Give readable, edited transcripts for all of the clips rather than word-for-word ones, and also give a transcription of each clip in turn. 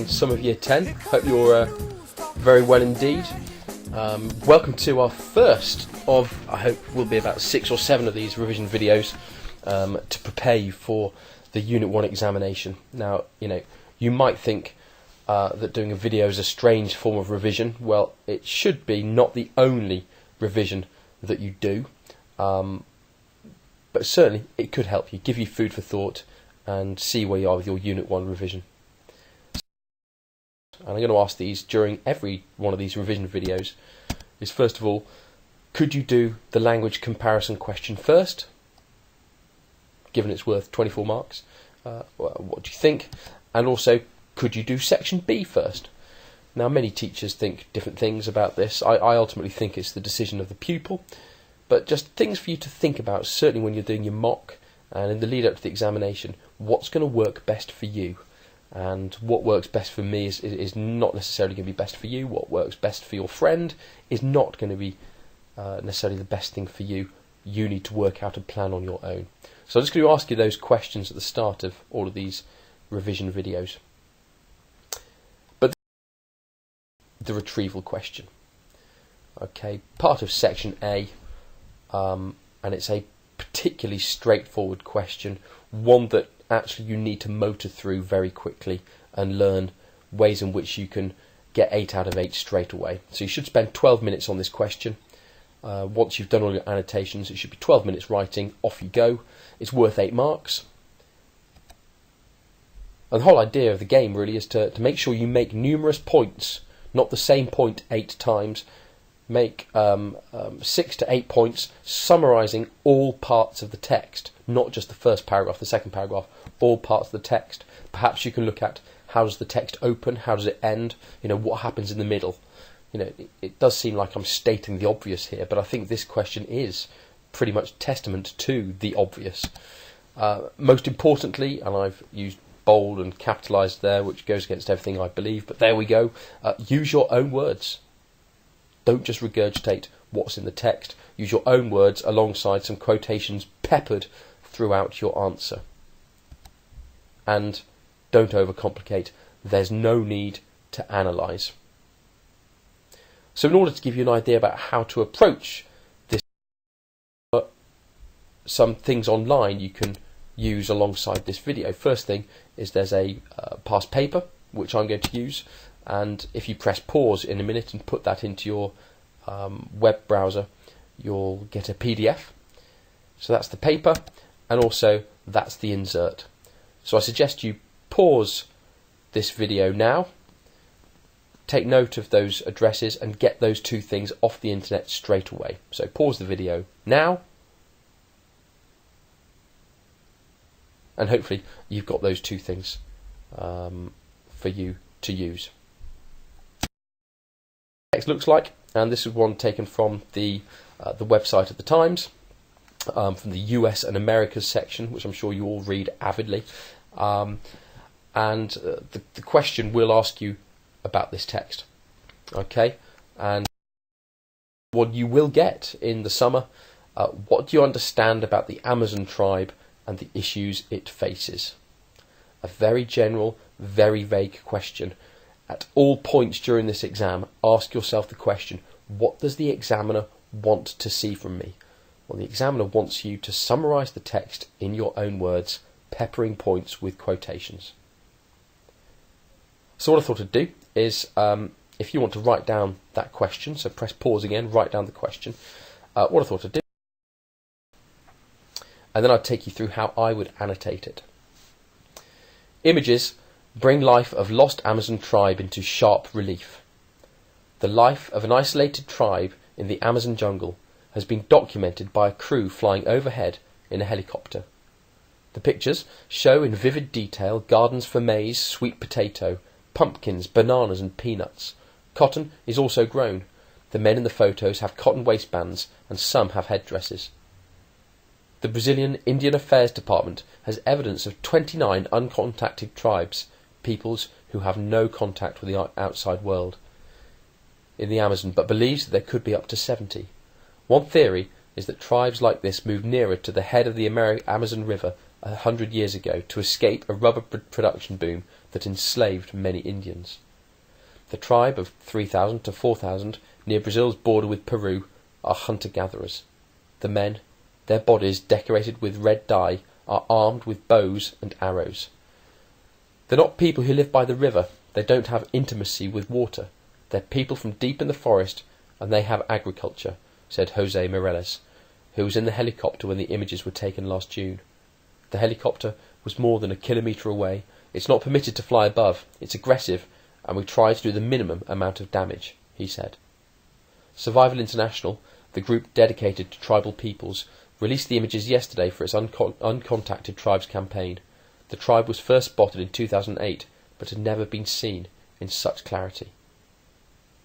some of Year 10. Hope you're very well indeed. Welcome to our first of, I hope will be about 6 or 7 of these revision videos to prepare you for the Unit 1 examination. Now, you might think that doing a video is a strange form of revision. Well, it should be not the only revision that you do, but certainly it could help you, give you food for thought and see where you are with your Unit 1 revision. And I'm going to ask these during every one of these revision videos is, first of all, could you do the language comparison question first, given it's worth 24 marks? What do you think? And also, could you do section B first? Now, many teachers think different things about this. I ultimately think it's the decision of the pupil, but just things for you to think about, certainly when you're doing your mock and in the lead up to the examination. What's going to work best for you? And what works best for me is not necessarily going to be best for you. What works best for your friend is not going to be necessarily the best thing for you. You need to work out a plan on your own. So I'm just going to ask you those questions at the start of all of these revision videos. But the retrieval question. Okay, part of section A, and it's a particularly straightforward question, one that actually you need to motor through very quickly and learn ways in which you can get 8 out of 8 straight away. So you should spend 12 minutes on this question. Once you've done all your annotations, it should be 12 minutes writing, off you go. It's worth 8 marks. And the whole idea of the game really is to make sure you make numerous points, not the same point 8 times. Make 6 to 8 points summarising all parts of the text, not just the first paragraph, the second paragraph, all parts of the text. Perhaps you can look at how does the text open, how does it end, what happens in the middle. It does seem like I'm stating the obvious here, but I think this question is pretty much testament to the obvious. Most importantly, and I've used bold and capitalised there, which goes against everything I believe, but there we go, use your own words. Don't just regurgitate what's in the text. Use your own words alongside some quotations peppered throughout your answer. And don't overcomplicate. There's no need to analyse. So in order to give you an idea about how to approach this, some things online you can use alongside this video. First thing is there's a past paper, which I'm going to use. And if you press pause in a minute and put that into your web browser, you'll get a PDF. So that's the paper, and also that's the insert. So I suggest you pause this video now, take note of those addresses, and get those 2 things off the internet straight away. So pause the video now, and hopefully you've got those 2 things for you to use. Text looks like, and this is one taken from the website of the Times, from the US and Americas section, which I'm sure you all read avidly. And the question will ask you about this text. Okay, and what you will get in the summer, what do you understand about the Amazon tribe and the issues it faces? A very general, very vague question. At all points during this exam, ask yourself the question, what does the examiner want to see from me? Well, the examiner wants you to summarise the text in your own words, peppering points with quotations. So what I thought I'd do is, if you want to write down that question, so press pause again, write down the question, what I thought I'd do, and then I'd take you through how I would annotate it. Images bring life of lost Amazon tribe into sharp relief. The life of an isolated tribe in the Amazon jungle has been documented by a crew flying overhead in a helicopter. The pictures show in vivid detail gardens for maize, sweet potato, pumpkins, bananas and peanuts. Cotton is also grown. The men in the photos have cotton waistbands and some have headdresses. The Brazilian Indian Affairs Department has evidence of 29 uncontacted tribes, peoples who have no contact with the outside world in the Amazon, but believes that there could be up to 70. One theory is that tribes like this move nearer to the head of the Amazon River 100 years ago to escape a rubber production boom that enslaved many Indians. The tribe of 3,000 to 4,000 near Brazil's border with Peru are hunter-gatherers. The men, their bodies decorated with red dye, are armed with bows and arrows. They're not people who live by the river. They don't have intimacy with water. They're people from deep in the forest, and they have agriculture, said Jose Mireles, who was in the helicopter when the images were taken last June. The helicopter was more than a kilometre away. It's not permitted to fly above. It's aggressive, and we try to do the minimum amount of damage, he said. Survival International, the group dedicated to tribal peoples, released the images yesterday for its Uncontacted Tribes campaign. The tribe was first spotted in 2008, but had never been seen in such clarity.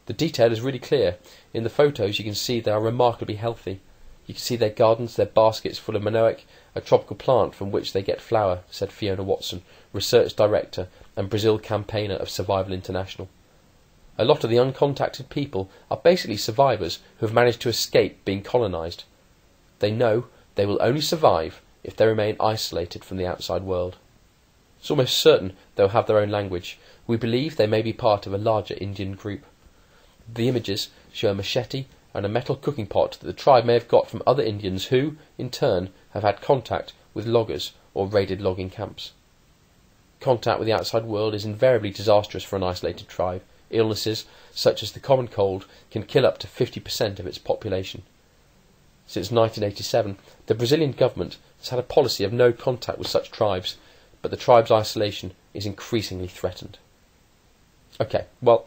The detail is really clear. In the photos you can see they are remarkably healthy. You can see their gardens, their baskets full of manoic, a tropical plant from which they get flour, said Fiona Watson, Research Director and Brazil campaigner of Survival International. A lot of the uncontacted people are basically survivors who have managed to escape being colonised. They know they will only survive if they remain isolated from the outside world. It's almost certain they'll have their own language. We believe they may be part of a larger Indian group. The images show a machete and a metal cooking pot that the tribe may have got from other Indians who, in turn, have had contact with loggers or raided logging camps. Contact with the outside world is invariably disastrous for an isolated tribe. Illnesses, such as the common cold, can kill up to 50% of its population. Since 1987, the Brazilian government has had a policy of no contact with such tribes, but the tribe's isolation is increasingly threatened. Okay, well,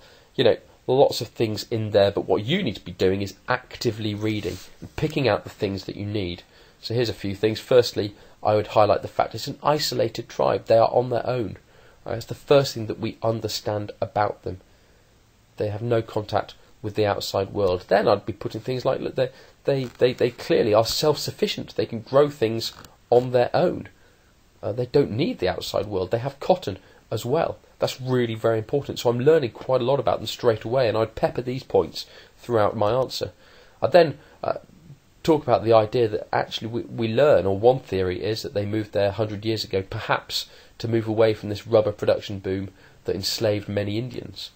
lots of things in there, but what you need to be doing is actively reading and picking out the things that you need. So here's a few things. Firstly, I would highlight the fact it's an isolated tribe. They are on their own. That's the first thing that we understand about them. They have no contact with the outside world. Then I'd be putting things like, look, they clearly are self-sufficient. They can grow things on their own. They don't need the outside world. They have cotton as well. That's really very important. So I'm learning quite a lot about them straight away, and I'd pepper these points throughout my answer. I'd then talk about the idea that actually we learn, or one theory is that they moved there 100 years ago, perhaps to move away from this rubber production boom that enslaved many Indians.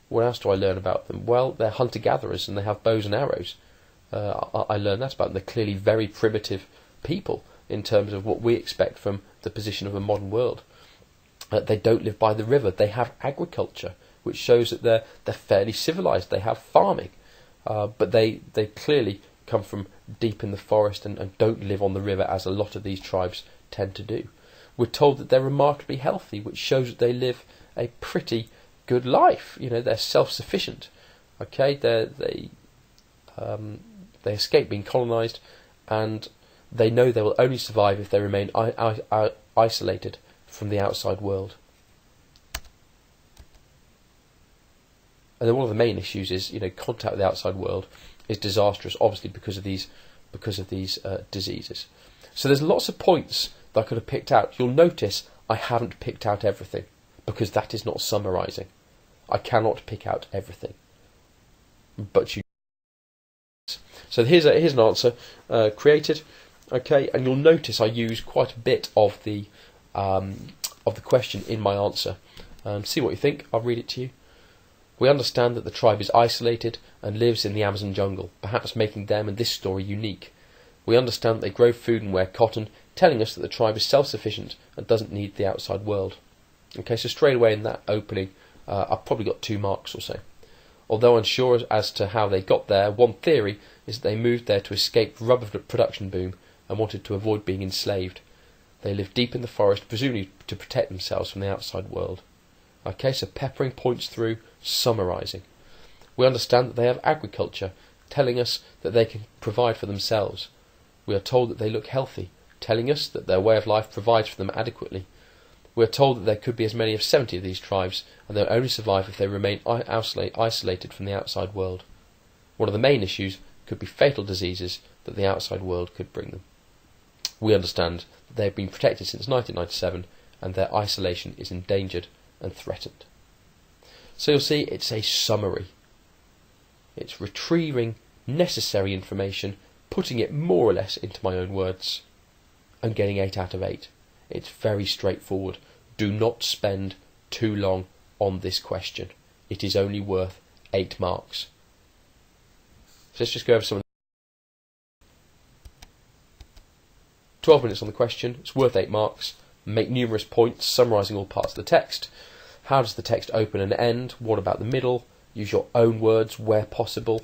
What else do I learn about them? Well, they're hunter-gatherers and they have bows and arrows. I learned that about them. They're clearly very primitive people in terms of what we expect from the position of a modern world. They don't live by the river. They have agriculture, which shows that they're fairly civilised. They have farming, but they clearly come from deep in the forest and don't live on the river as a lot of these tribes tend to do. We're told that they're remarkably healthy, which shows that they live a pretty good life. They're self-sufficient. Okay, they escape being colonised, and they know they will only survive if they remain isolated from the outside world. And then one of the main issues is, contact with the outside world is disastrous, obviously because of these diseases. So there's lots of points that I could have picked out. You'll notice I haven't picked out everything because that is not summarising. I cannot pick out everything, but you. So here's an answer created. Okay, and you'll notice I use quite a bit of the question in my answer. See what you think. I'll read it to you. We understand that the tribe is isolated and lives in the Amazon jungle, perhaps making them and this story unique. We understand that they grow food and wear cotton, telling us that the tribe is self-sufficient and doesn't need the outside world. Okay, so straight away in that opening, I've probably got 2 marks or so. Although unsure as to how they got there, one theory is that they moved there to escape the rubber production boom and wanted to avoid being enslaved. They live deep in the forest, presumably to protect themselves from the outside world. Okay, so peppering points through, summarising. We understand that they have agriculture, telling us that they can provide for themselves. We are told that they look healthy, telling us that their way of life provides for them adequately. We are told that there could be as many as 70 of these tribes, and they'll only survive if they remain isolated from the outside world. One of the main issues could be fatal diseases that the outside world could bring them. We understand that they have been protected since 1997, and their isolation is endangered and threatened. So you'll see it's a summary. It's retrieving necessary information, putting it more or less into my own words, and getting 8 out of 8. It's very straightforward. Do not spend too long on this question. It is only worth 8 marks. So let's just go over some. 12 minutes on the question, it's worth 8 marks. Make numerous points, summarising all parts of the text. How does the text open and end? What about the middle? Use your own words where possible.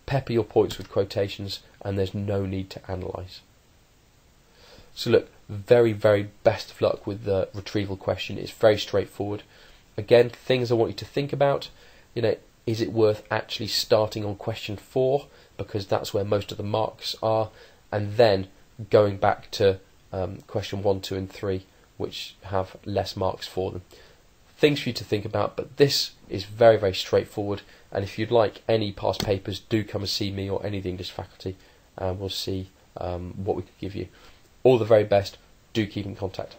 Pepper your points with quotations, and there's no need to analyse. So look, very, very best of luck with the retrieval question. It's very straightforward. Again, things I want you to think about, is it worth actually starting on question 4, because that's where most of the marks are, and then going back to question 1, 2 and 3, which have less marks for them. Things for you to think about, but this is very, very straightforward, and if you'd like any past papers, do come and see me or any of the English faculty, and we'll see what we can give you. All the very best. Do keep in contact.